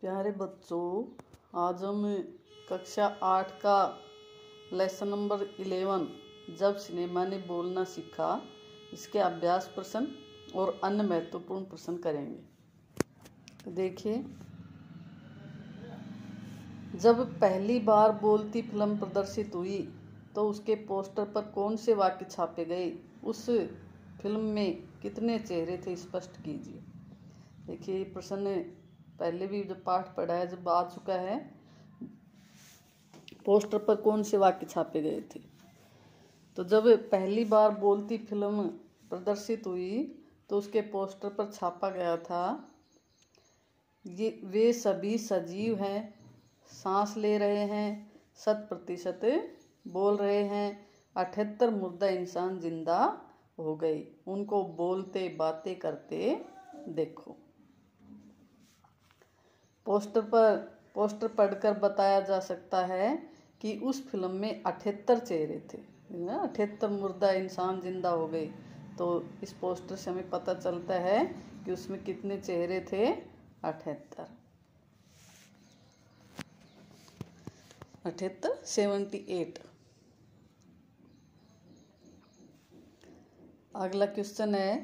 प्यारे बच्चों, आज हम कक्षा 8 का लेसन नंबर 11 जब सिनेमा ने बोलना सीखा इसके अभ्यास प्रश्न और अन्य महत्वपूर्ण प्रश्न करेंगे। तो देखिए, जब पहली बार बोलती फिल्म प्रदर्शित हुई तो उसके पोस्टर पर कौन से वाक्य छापे गए? उस फिल्म में कितने चेहरे थे? स्पष्ट कीजिए। देखिए, ये प्रश्न पहले भी जब पाठ पढ़ा है, जब आ चुका है। पोस्टर पर कौन से वाक्य छापे गए थे? तो जब पहली बार बोलती फिल्म प्रदर्शित हुई तो उसके पोस्टर पर छापा गया था, ये वे सभी सजीव हैं, सांस ले रहे हैं, 100% बोल रहे हैं, 78 मुर्दा इंसान जिंदा हो गए, उनको बोलते बातें करते देखो। पोस्टर पढ़कर बताया जा सकता है कि उस फिल्म में 78 चेहरे थे। 78 मुर्दा इंसान जिंदा हो गए। तो इस पोस्टर से हमें पता चलता है कि उसमें कितने चेहरे थे? 78। 78। अगला क्वेश्चन है,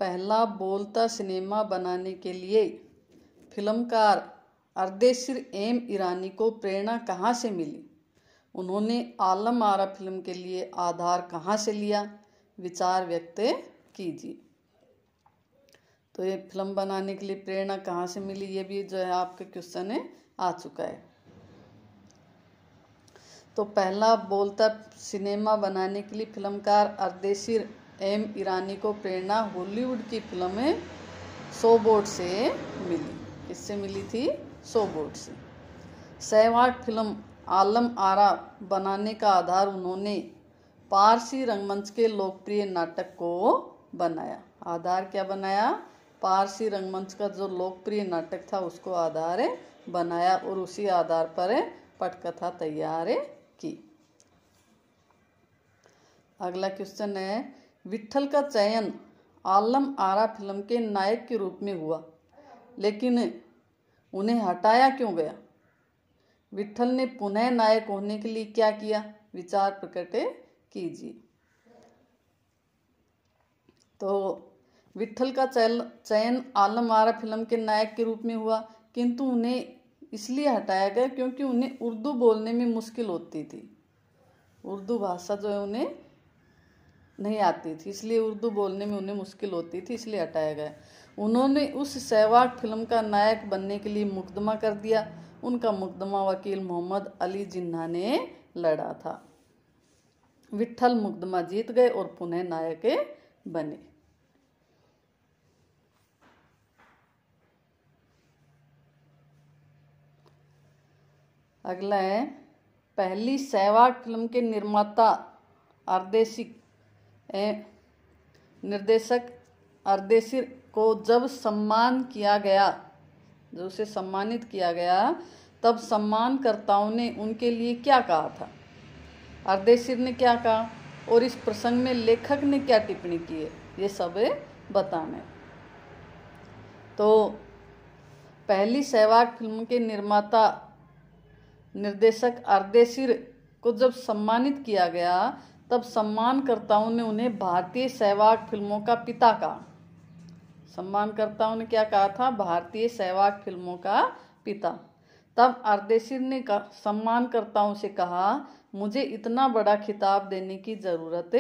पहला बोलता सिनेमा बनाने के लिए फिल्मकार अर्देशीर एम ईरानी को प्रेरणा कहाँ से मिली? उन्होंने आलम आरा फिल्म के लिए आधार कहाँ से लिया? विचार व्यक्त कीजिए। तो ये फिल्म बनाने के लिए प्रेरणा कहाँ से मिली, ये भी जो है आपके क्वेश्चन है आ चुका है। तो पहला बोलता सिनेमा बनाने के लिए फिल्मकार अर्देशीर एम ईरानी को प्रेरणा हॉलीवुड की फिल्म सोबोट से मिली। किससे मिली थी? सोबोट से। सहवाग फिल्म आलम आरा बनाने का आधार उन्होंने पारसी रंगमंच के लोकप्रिय नाटक को बनाया। आधार क्या बनाया? पारसी रंगमंच का जो लोकप्रिय नाटक था उसको आधार बनाया और उसी आधार पर पटकथा तैयार की। अगला क्वेश्चन है, विट्ठल का चयन आलम आरा फिल्म के नायक के रूप में हुआ, लेकिन उन्हें हटाया क्यों गया? विट्ठल ने पुनः नायक होने के लिए क्या किया? विचार प्रकट कीजिए। तो विट्ठल का चयन आलम आरा फिल्म के नायक के रूप में हुआ, किंतु उन्हें इसलिए हटाया गया क्योंकि उन्हें उर्दू बोलने में मुश्किल होती थी। उर्दू भाषा जो है उन्हें नहीं आती थी, इसलिए उर्दू बोलने में उन्हें मुश्किल होती थी, इसलिए हटाया गया। उन्होंने उस सहवाग फिल्म का नायक बनने के लिए मुकदमा कर दिया। उनका मुकदमा वकील मोहम्मद अली जिन्ना ने लड़ा था। विट्ठल मुकदमा जीत गए और पुनः नायक बने। अगला है, पहली सहवाग फिल्म के निर्देशक अर्देशीर को जब सम्मान किया गया, जब उसे सम्मानित किया गया, तब सम्मानकर्ताओं ने उनके लिए क्या कहा था? अर्देशीर ने क्या कहा और इस प्रसंग में लेखक ने क्या टिप्पणी की है, ये सब बताना है। तो पहली सहवाग फिल्म के निर्देशक अर्देशीर को जब सम्मानित किया गया, तब सम्मानकर्ताओं ने उन्हें भारतीय सहवाग फिल्मों का पिता कहा। सम्मानकर्ताओं ने क्या कहा था? भारतीय सहवाग फिल्मों का पिता। तब अर्देशीर ने सम्मानकर्ताओं से कहा, मुझे इतना बड़ा खिताब देने की जरूरत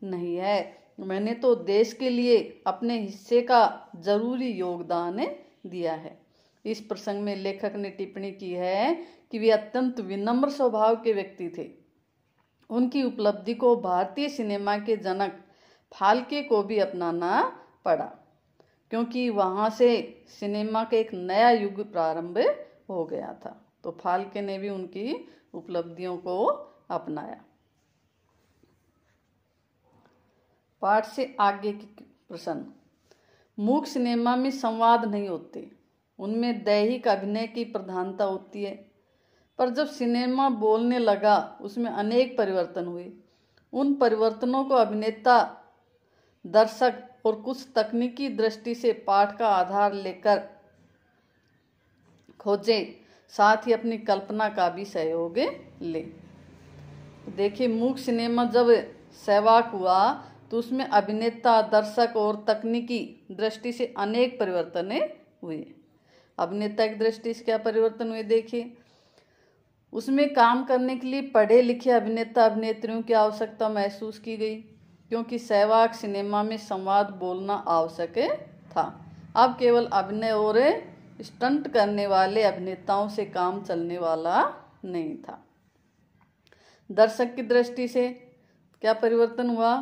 नहीं है, मैंने तो देश के लिए अपने हिस्से का जरूरी योगदान दिया है। इस प्रसंग में लेखक ने टिप्पणी की है कि वे अत्यंत विनम्र स्वभाव के व्यक्ति थे। उनकी उपलब्धि को भारतीय सिनेमा के जनक फाल्के को भी अपनाना पड़ा, क्योंकि वहाँ से सिनेमा का एक नया युग प्रारंभ हो गया था। तो फाल्के ने भी उनकी उपलब्धियों को अपनाया। पाठ से आगे के प्रश्न, मूक सिनेमा में संवाद नहीं होते, उनमें दैहिक अभिनय की प्रधानता होती है। पर जब सिनेमा बोलने लगा उसमें अनेक परिवर्तन हुए। उन परिवर्तनों को अभिनेता, दर्शक और कुछ तकनीकी दृष्टि से पाठ का आधार लेकर खोजें, साथ ही अपनी कल्पना का भी सहयोग ले। देखिए, मूक सिनेमा जब सहवाग हुआ तो उसमें अभिनेता, दर्शक और तकनीकी दृष्टि से अनेक परिवर्तन हुए। अभिनेता की दृष्टि से क्या परिवर्तन हुए, देखिए, उसमें काम करने के लिए पढ़े लिखे अभिनेता अभिनेत्रियों की आवश्यकता महसूस की गई, क्योंकि सहवाग सिनेमा में संवाद बोलना आवश्यक था। अब केवल अभिनय और स्टंट करने वाले अभिनेताओं से काम चलने वाला नहीं था। दर्शक की दृष्टि से क्या परिवर्तन हुआ,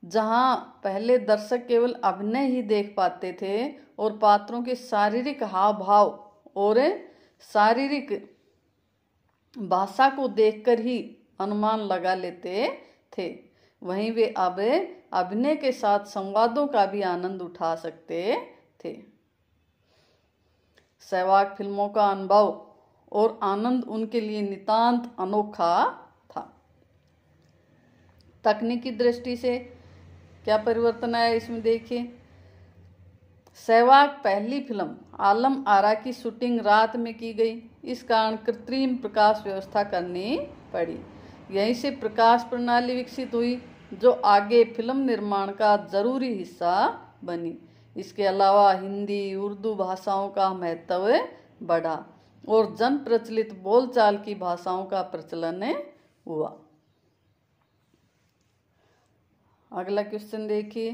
जहां पहले दर्शक केवल अभिनय ही देख पाते थे और पात्रों के शारीरिक हाव भाव और शारीरिक भाषा को देखकर ही अनुमान लगा लेते थे, वहीं वे अब अभिनय के साथ संवादों का भी आनंद उठा सकते थे। सहवाग फिल्मों का अनुभव और आनंद उनके लिए नितांत अनोखा था। तकनीकी दृष्टि से क्या परिवर्तन आया इसमें, देखिए, सहवाग पहली फिल्म आलम आरा की शूटिंग रात में की गई, इस कारण कृत्रिम प्रकाश व्यवस्था करनी पड़ी। यहीं से प्रकाश प्रणाली विकसित हुई जो आगे फिल्म निर्माण का जरूरी हिस्सा बनी। इसके अलावा हिंदी, उर्दू भाषाओं का महत्व बढ़ा और जन प्रचलित बोलचाल की भाषाओं का प्रचलन हुआ। अगला क्वेश्चन देखिए,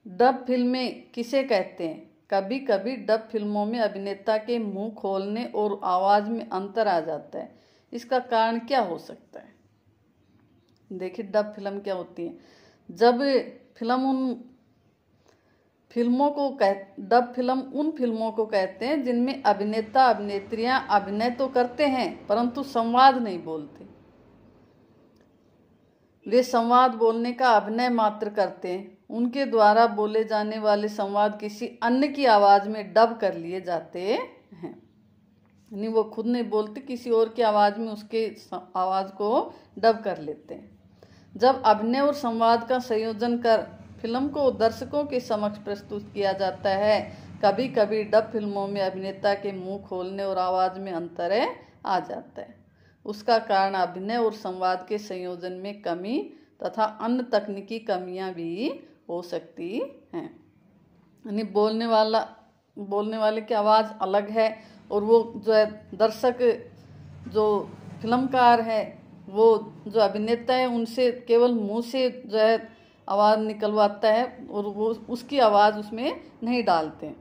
डब फिल्में किसे कहते हैं? कभी कभी डब फिल्मों में अभिनेता के मुंह खोलने और आवाज में अंतर आ जाता है, इसका कारण क्या हो सकता है? देखिए, डब फिल्म क्या होती है, जब फिल्म डब फिल्म उन फिल्मों को कहते हैं जिनमें अभिनेता अभिनेत्रियां अभिनय तो करते हैं परंतु संवाद नहीं बोलते। वे संवाद बोलने का अभिनय मात्र करते हैं, उनके द्वारा बोले जाने वाले संवाद किसी अन्य की आवाज में डब कर लिए जाते हैं, यानी वो खुद नहीं बोलते, किसी और की आवाज में उसके आवाज को डब कर लेते हैं। जब अभिनय और संवाद का संयोजन कर फिल्म को दर्शकों के समक्ष प्रस्तुत किया जाता है, कभी कभी डब फिल्मों में अभिनेता के मुंह खोलने और आवाज में अंतर आ जाता है। उसका कारण अभिनय और संवाद के संयोजन में कमी तथा अन्य तकनीकी कमियां भी हो सकती हैं। यानी बोलने वाले की आवाज़ अलग है और वो जो है दर्शक, जो फिल्मकार है, वो जो अभिनेता है उनसे केवल मुंह से जो है आवाज़ निकलवाता है और वो उसकी आवाज़ उसमें नहीं डालते हैं।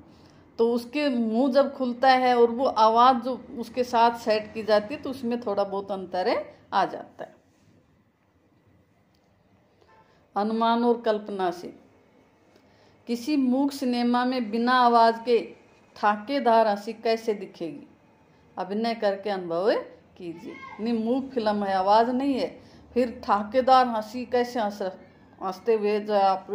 तो उसके मुंह जब खुलता है और वो आवाज़ जो उसके साथ सेट की जाती है तो उसमें थोड़ा बहुत अंतर आ जाता है। अनुमान और कल्पना से, किसी मूक सिनेमा में बिना आवाज़ के ठाकेदार हंसी कैसे दिखेगी? अभिनय करके अनुभव कीजिए। नहीं, मूक फिल्म है, आवाज़ नहीं है, फिर ठाकेदार हंसी कैसे हंसते हुए जो आप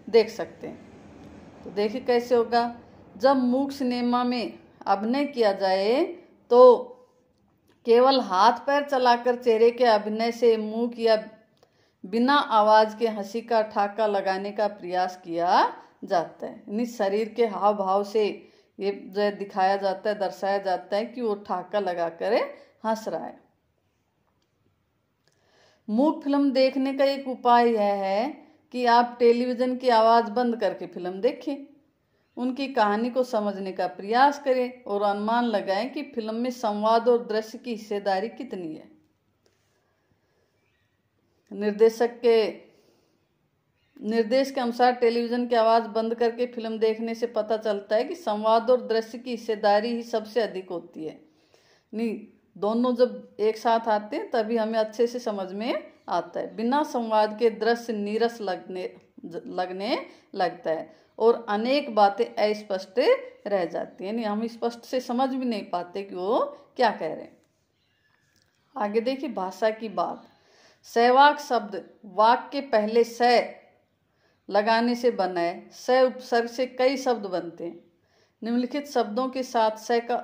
देख सकते हैं। तो देखिए कैसे होगा, जब मूक सिनेमा में अभिनय किया जाए तो केवल हाथ पैर चलाकर चेहरे के अभिनय से मुंह या बिना आवाज के हंसी का ठाका लगाने का प्रयास किया जाता है। यानी शरीर के हाव भाव से ये जो है दिखाया जाता है, दर्शाया जाता है कि वो ठाका लगाकर हंस रहा है। मूक फिल्म देखने का एक उपाय यह है कि आप टेलीविजन की आवाज बंद करके फिल्म देखें, उनकी कहानी को समझने का प्रयास करें और अनुमान लगाएं कि फिल्म में संवाद और दृश्य की हिस्सेदारी कितनी है। निर्देशक के निर्देश के अनुसार टेलीविजन की आवाज बंद करके फिल्म देखने से पता चलता है कि संवाद और दृश्य की हिस्सेदारी ही सबसे अधिक होती है। नहीं, दोनों जब एक साथ आते हैं तभी हमें अच्छे से समझ में आता है। बिना संवाद के दृश्य नीरस लगने लगता है और अनेक बातें अस्पष्ट रह जाती हैं, यानी हम स्पष्ट से समझ भी नहीं पाते कि वो क्या कह रहे हैं। आगे देखिए, भाषा की बात। सहवाग शब्द वाक्य के पहले स लगाने से बना है। स उपसर्ग से कई शब्द बनते हैं। निम्नलिखित शब्दों के साथ स का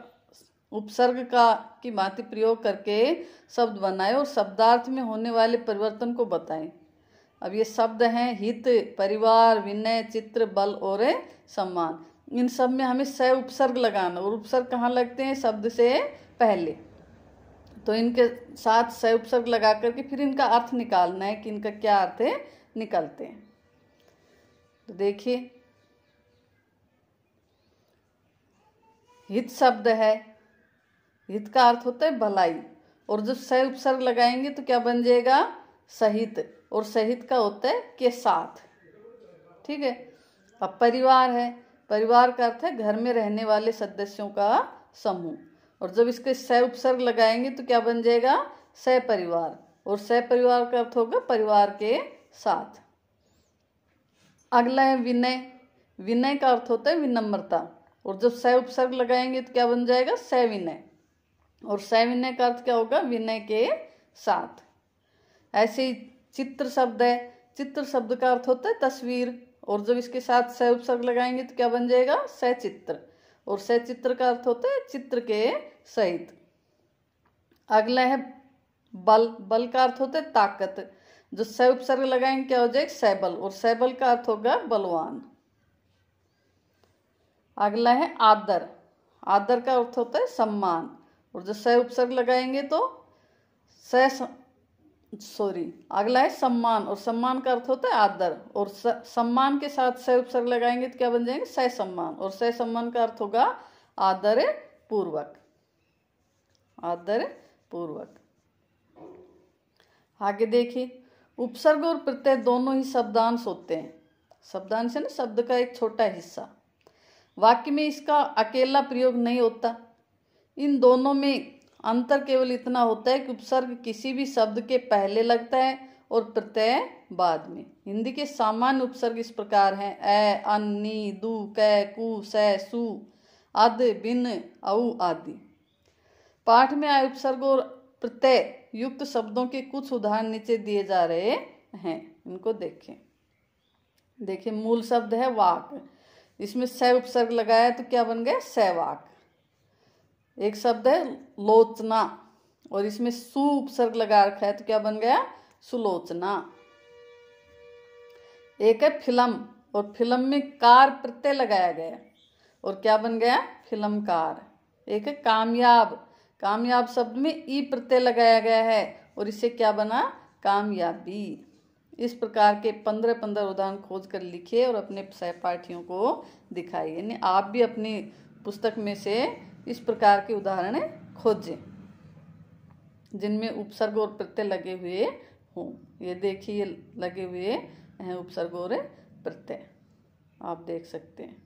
उपसर्ग का की भांति प्रयोग करके शब्द बनाए और शब्दार्थ में होने वाले परिवर्तन को बताएं। अब ये शब्द हैं हित, परिवार, विनय, चित्र, बल और सम्मान। इन सब में हमें स उपसर्ग लगाना, और उपसर्ग कहाँ लगते हैं? शब्द से पहले। तो इनके साथ स उपसर्ग लगा करके फिर इनका अर्थ निकालना है कि इनका क्या अर्थ है, निकलते हैं। तो देखिए, हित शब्द है, हित का अर्थ होता है भलाई, और जब स उपसर्ग लगाएंगे तो क्या बन जाएगा? सहित, और सहित का होता है के साथ। ठीक है। अब परिवार है, परिवार का अर्थ है घर में रहने वाले सदस्यों का समूह, और जब इसके स उपसर्ग लगाएंगे तो क्या बन जाएगा? सहपरिवार, और सहपरिवार का अर्थ होगा परिवार के साथ। अगला है विनय। विनय का अर्थ होता है विनम्रता, और जब स उपसर्ग लगाएंगे तो क्या बन जाएगा? सविनय, और सविनय का अर्थ क्या होगा? विनय के साथ। ऐसे ही चित्र शब्द है, चित्र शब्द का अर्थ होता है तस्वीर, और जब इसके साथ स उपसर्ग लगाएंगे तो क्या बन जाएगा? सचित्र, और सचित्र का अर्थ होता है चित्र के सहित। अगला है बल। बल का अर्थ होता है ताकत, जो स उपसर्ग लगाएंगे क्या हो जाएगा? सबल, और सबल का अर्थ होगा बलवान। अगला है आदर। आदर का अर्थ होता है सम्मान, और जो स उपसर्ग लगाएंगे तो अगला है सम्मान, और सम्मान का अर्थ होता है आदर, और सम्मान के साथ स उपसर्ग लगाएंगे तो क्या बन जाएंगे? ससम्मान, और ससम्मान का अर्थ होगा आदर पूर्वक। आदर पूर्वक। आगे देखिए, उपसर्ग और प्रत्यय दोनों ही शब्दांश होते हैं। शब्दांश है ना, शब्द का एक छोटा हिस्सा। वाक्य में इसका अकेला प्रयोग नहीं होता। इन दोनों में अंतर केवल इतना होता है कि उपसर्ग किसी भी शब्द के पहले लगता है और प्रत्यय बाद में। हिंदी के सामान्य उपसर्ग इस प्रकार हैं: ए, अन, नी, दु, कै, कु, सै, सु, अद, बिन, औ आदि। पाठ में आए उपसर्ग और प्रत्यय युक्त शब्दों के कुछ उदाहरण नीचे दिए जा रहे हैं, इनको देखें। देखिए, मूल शब्द है वाक, इसमें स उपसर्ग लगाया तो क्या बन गया? सहवाक। एक शब्द है लोचना, और इसमें सु उपसर्ग लगा रखा है तो क्या बन गया? सुलोचना। एक है फिल्म, और फिल्म में कार प्रत्यय लगाया गया और क्या बन गया? फिल्मकार। एक है कामयाब। कामयाब शब्द में ई प्रत्यय लगाया गया है और इससे क्या बना? कामयाबी। इस प्रकार के 15-15 उदाहरण खोज कर लिखिए और अपने सहपाठियों को दिखाइए। यानी आप भी अपनी पुस्तक में से इस प्रकार के उदाहरण खोजें जिनमें उपसर्ग और प्रत्यय लगे हुए हों। ये देखिए, लगे हुए हैं उपसर्ग और प्रत्यय, आप देख सकते हैं।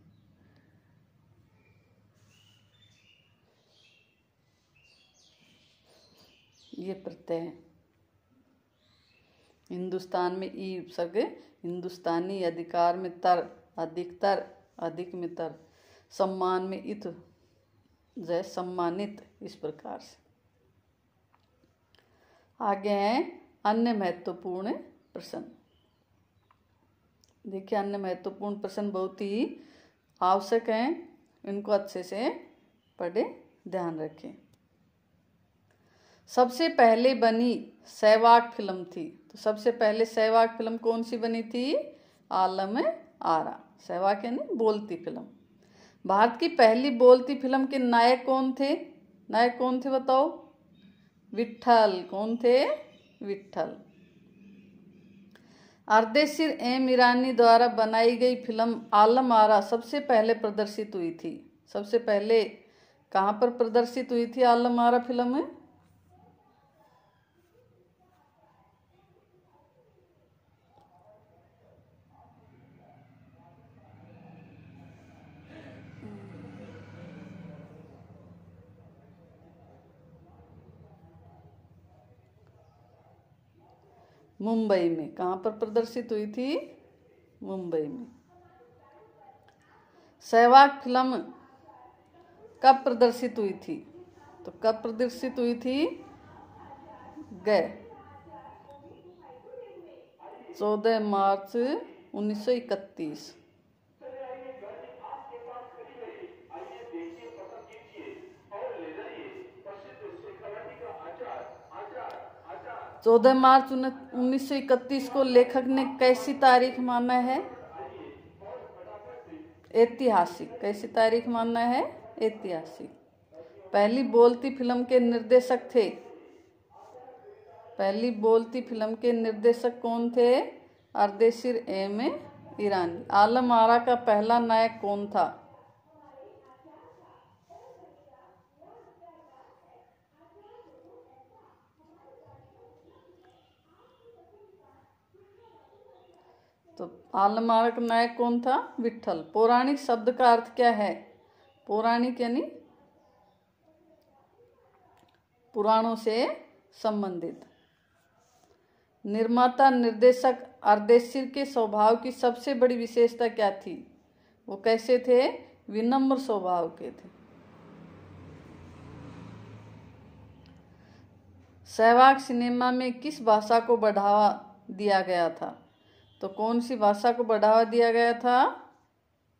ये प्रत्यय है। हिंदुस्तान में ई उपसर्ग, हिंदुस्तानी। अधिकार में तर, अधिकतर, अधिक में तर। सम्मान में इत, जय सम्मानित। इस प्रकार से आगे हैं अन्य महत्वपूर्ण प्रश्न। देखिए, अन्य महत्वपूर्ण प्रश्न बहुत ही आवश्यक हैं, इनको अच्छे से पढ़े, ध्यान रखें। सबसे पहले बनी सहवाग फिल्म थी, तो सबसे पहले सहवाग फिल्म कौन सी बनी थी? आलम आरा। सहवाग यानी बोलती फिल्म। भारत की पहली बोलती फिल्म के नायक कौन थे? नायक कौन थे बताओ? विट्ठल। कौन थे? विट्ठल। अर्देशीर एम ईरानी द्वारा बनाई गई फिल्म आलम आरा सबसे पहले प्रदर्शित हुई थी। सबसे पहले कहाँ पर प्रदर्शित हुई थी आलम आरा फिल्म? मुंबई में। कहाँ पर प्रदर्शित हुई थी? मुंबई में। सहवाग फिल्म कब प्रदर्शित हुई थी? तो कब प्रदर्शित हुई थी? 14 मार्च 1931। 14 मार्च 1931 को लेखक ने कैसी तारीख माना है? ऐतिहासिक। कैसी तारीख माना है? ऐतिहासिक। पहली बोलती फिल्म के निर्देशक थे? पहली बोलती फिल्म के निर्देशक कौन थे? अर्देशीर एम ईरानी। आलम आरा का पहला नायक कौन था? तो आलम आरा का नायक कौन था? विट्ठल। पौराणिक शब्द का अर्थ क्या है? पौराणिक यानी पुराणों से संबंधित। निर्माता निर्देशक अर्देशीर के स्वभाव की सबसे बड़ी विशेषता क्या थी? वो कैसे थे? विनम्र स्वभाव के थे। सहवाग सिनेमा में किस भाषा को बढ़ावा दिया गया था? तो कौन सी भाषा को बढ़ावा दिया गया था?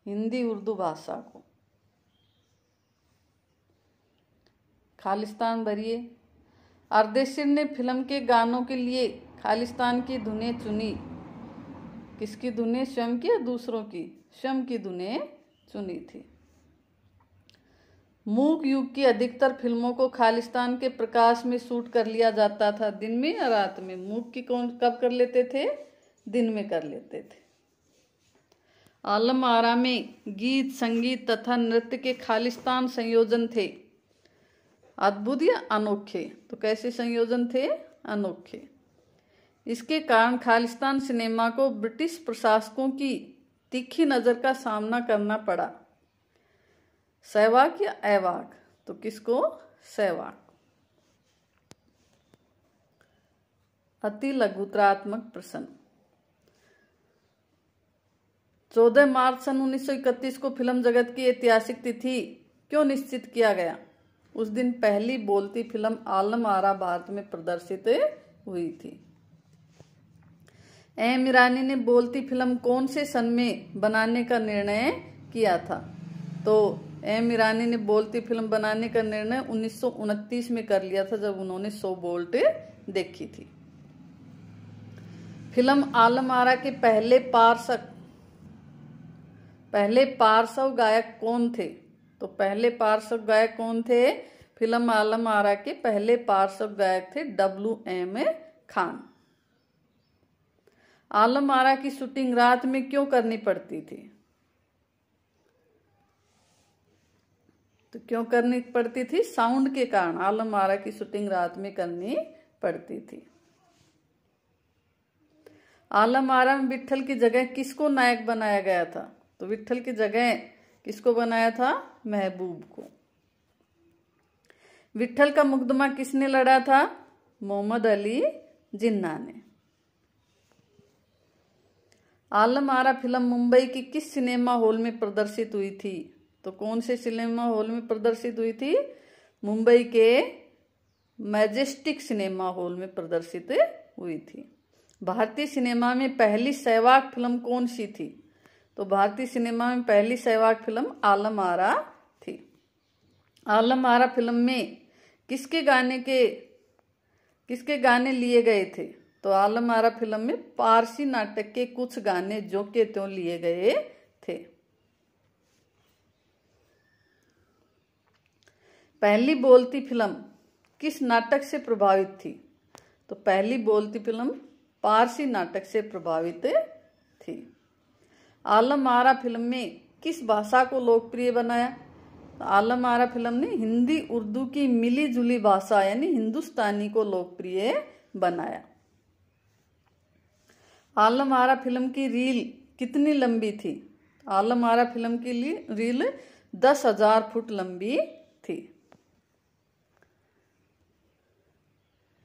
हिंदी उर्दू भाषा को। खालिस्तान भरिए। अर्देशीर ने फिल्म के गानों के लिए खालिस्तान की धुनें चुनी। किसकी धुनें? स्वयं की या दूसरों की? स्वयं की धुनें चुनी थी। मूक युग की अधिकतर फिल्मों को खालिस्तान के प्रकाश में शूट कर लिया जाता था। दिन में या रात में? मूक की कब कर लेते थे? दिन में कर लेते थे। आलम आरा में गीत, संगीत तथा नृत्य के खालिस्तान संयोजन थे। अद्भुत या अनोखे? तो कैसे संयोजन थे? अनोखे। इसके कारण खालिस्तान सिनेमा को ब्रिटिश प्रशासकों की तीखी नजर का सामना करना पड़ा। सहवाग या ऐवाग? तो किसको? सहवाग। अति लघुत्रात्मक प्रश्न। 14 मार्च सन 1931 को फिल्म जगत की ऐतिहासिक तिथि क्यों निश्चित किया गया? उस दिन पहली बोलती फिल्म आलम आरा भारत में प्रदर्शित हुई थी। एम ईरानी ने बोलती फिल्म कौन से सन में बनाने का निर्णय किया था? तो एम ईरानी ने बोलती फिल्म बनाने का निर्णय 1929 में कर लिया था, जब उन्होंने 100 बोल्ट देखी थी। फिल्म आलम आरा के पहले पार्श्व गायक कौन थे? तो पहले पार्श्व गायक कौन थे? फिल्म आलम आरा के पहले पार्श्व गायक थे WM खान। आलम आरा की शूटिंग रात में क्यों करनी पड़ती थी? तो क्यों करनी पड़ती थी? साउंड के कारण आलम आरा की शूटिंग रात में करनी पड़ती थी। आलम आरा में विट्ठल की जगह किसको नायक बनाया गया था? तो विट्ठल की जगह किसको बनाया था? महबूब को। विट्ठल का मुकदमा किसने लड़ा था? मोहम्मद अली जिन्ना ने। आलम आरा फिल्म मुंबई की किस सिनेमा हॉल में प्रदर्शित हुई थी? तो कौन से सिनेमा हॉल में प्रदर्शित हुई थी? मुंबई के मैजेस्टिक सिनेमा हॉल में प्रदर्शित हुई थी। भारतीय सिनेमा में पहली सहवाग फिल्म कौन सी थी? तो भारतीय सिनेमा में पहली सहवाग फिल्म आलम आरा थी। आलम आरा फिल्म में किसके गाने लिए गए थे? तो आलम आरा फिल्म में पारसी नाटक के कुछ गाने जो के त्यों लिए गए थे। पहली बोलती फिल्म किस नाटक से प्रभावित थी? तो पहली बोलती फिल्म पारसी नाटक से प्रभावित थी। आलम आरा फिल्म में किस भाषा को लोकप्रिय बनाया? तो आलम आरा फिल्म ने हिंदी उर्दू की मिली जुली भाषा यानी हिंदुस्तानी को लोकप्रिय बनाया। आलम आरा फिल्म की रील कितनी लंबी थी? आलम आरा फिल्म की रील 10,000 फुट लंबी थी।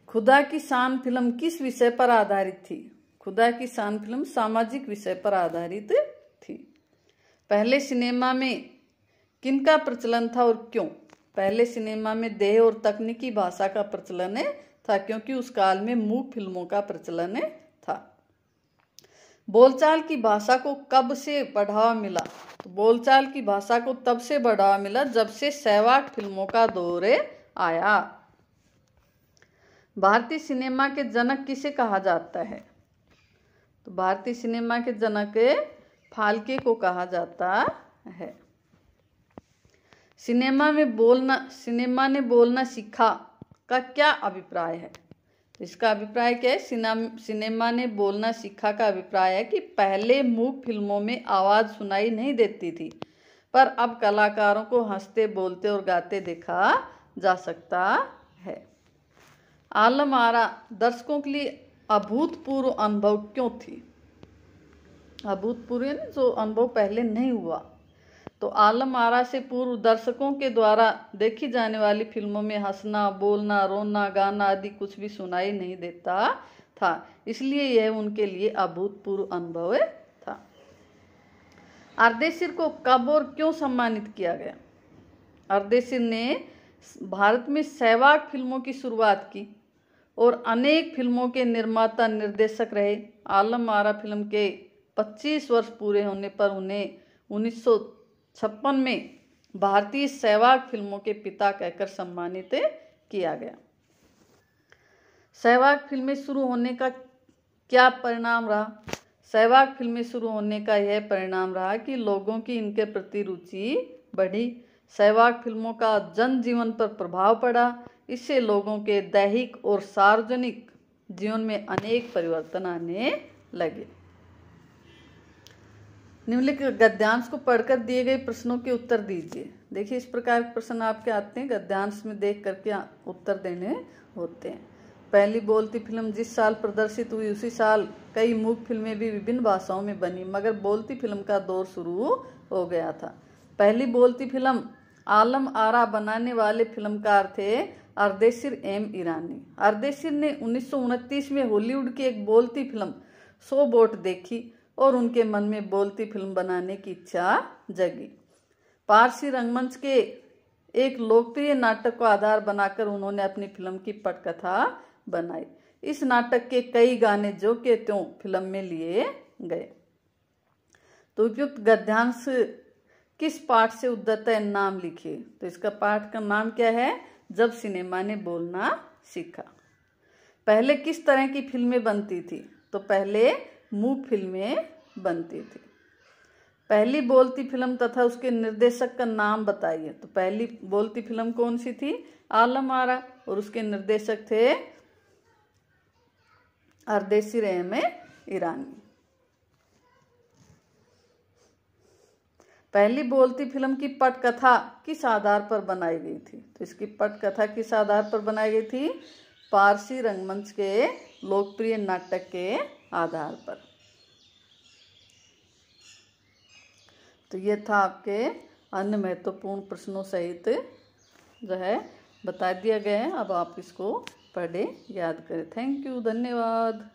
खुदा की शान फिल्म किस विषय पर आधारित थी? खुदा की शान फिल्म सामाजिक विषय पर आधारित थी। पहले सिनेमा में किनका प्रचलन था और क्यों? पहले सिनेमा में देह और तकनीकी भाषा का प्रचलन था, क्योंकि उस काल में मूक फिल्मों का प्रचलन था। बोलचाल की भाषा को कब से बढ़ावा मिला? तो बोलचाल की भाषा को तब से बढ़ावा मिला जब से सहवाग फिल्मों का दौर आया। भारतीय सिनेमा के जनक किसे कहा जाता है? तो भारतीय सिनेमा के जनक फाल्के को कहा जाता है। सिनेमा ने बोलना सीखा का क्या अभिप्राय है? इसका अभिप्राय क्या है? सिनेमा ने बोलना सीखा का अभिप्राय है कि पहले मूक फिल्मों में आवाज़ सुनाई नहीं देती थी, पर अब कलाकारों को हंसते, बोलते और गाते देखा जा सकता है। आलम आरा दर्शकों के लिए अभूतपूर्व अनुभव क्यों थी? अभूतपूर्व यानी जो अनुभव पहले नहीं हुआ। तो आलम आरा से पूर्व दर्शकों के द्वारा देखी जाने वाली फिल्मों में हंसना, बोलना, रोना, गाना आदि कुछ भी सुनाई नहीं देता था, इसलिए यह उनके लिए अभूतपूर्व अनुभव था। अर्देशीर को कब और क्यों सम्मानित किया गया? अर्देशीर ने भारत में सहवाग फिल्मों की शुरुआत की और अनेक फिल्मों के निर्माता निर्देशक रहे। आलम आरा फिल्म के 25 वर्ष पूरे होने पर उन्हें 1956 में भारतीय सहवाग फिल्मों के पिता कहकर सम्मानित किया गया। सहवाग फिल्में शुरू होने का क्या परिणाम रहा? सहवाग फिल्में शुरू होने का यह परिणाम रहा कि लोगों की इनके प्रति रुचि बढ़ी। सहवाग फिल्मों का जनजीवन पर प्रभाव पड़ा। इससे लोगों के दैहिक और सार्वजनिक जीवन में अनेक परिवर्तन आने लगे। निम्नलिखित गद्यांश को पढ़कर दिए गए प्रश्नों के उत्तर दीजिए। देखिए, इस प्रकार के प्रश्न आपके आते हैं, गद्यांश में देख करके उत्तर देने होते हैं। पहली बोलती फिल्म जिस साल प्रदर्शित हुई उसी साल कई मूक फिल्में भी विभिन्न भाषाओं में बनी, मगर बोलती फिल्म का दौर शुरू हो गया था। पहली बोलती फिल्म आलम आरा बनाने वाले फिल्मकार थे अर्देशीर एम ईरानी। अर्देशीर ने 1929 में हॉलीवुड की एक बोलती फिल्म शो बोट देखी और उनके मन में बोलती फिल्म बनाने की इच्छा जगी। पारसी रंगमंच के एक लोकप्रिय नाटक को आधार बनाकर उन्होंने अपनी फिल्म की पटकथा बनाई। इस नाटक के कई गाने जो के त्यों फिल्म में लिए गए। तो उपयुक्त गद्यांश किस पाठ से उद्धत है, नाम लिखिए। तो इसका पाठ का नाम क्या है? जब सिनेमा ने बोलना सीखा। पहले किस तरह की फिल्में बनती थी? तो पहले मूक फिल्में बनती थी। पहली बोलती फिल्म तथा उसके निर्देशक का नाम बताइए। तो पहली बोलती फिल्म कौन सी थी? आलम आरा, और उसके निर्देशक थे अर्देशीर एम ईरानी। पहली बोलती फिल्म की पटकथा किस आधार पर बनाई गई थी? तो इसकी पटकथा किस आधार पर बनाई गई थी? पारसी रंगमंच के लोकप्रिय नाटक के आधार पर। तो ये था आपके अन्य महत्वपूर्ण प्रश्नों सहित जो है बता दिया गया है। अब आप इसको पढ़े, याद करें। थैंक यू, धन्यवाद।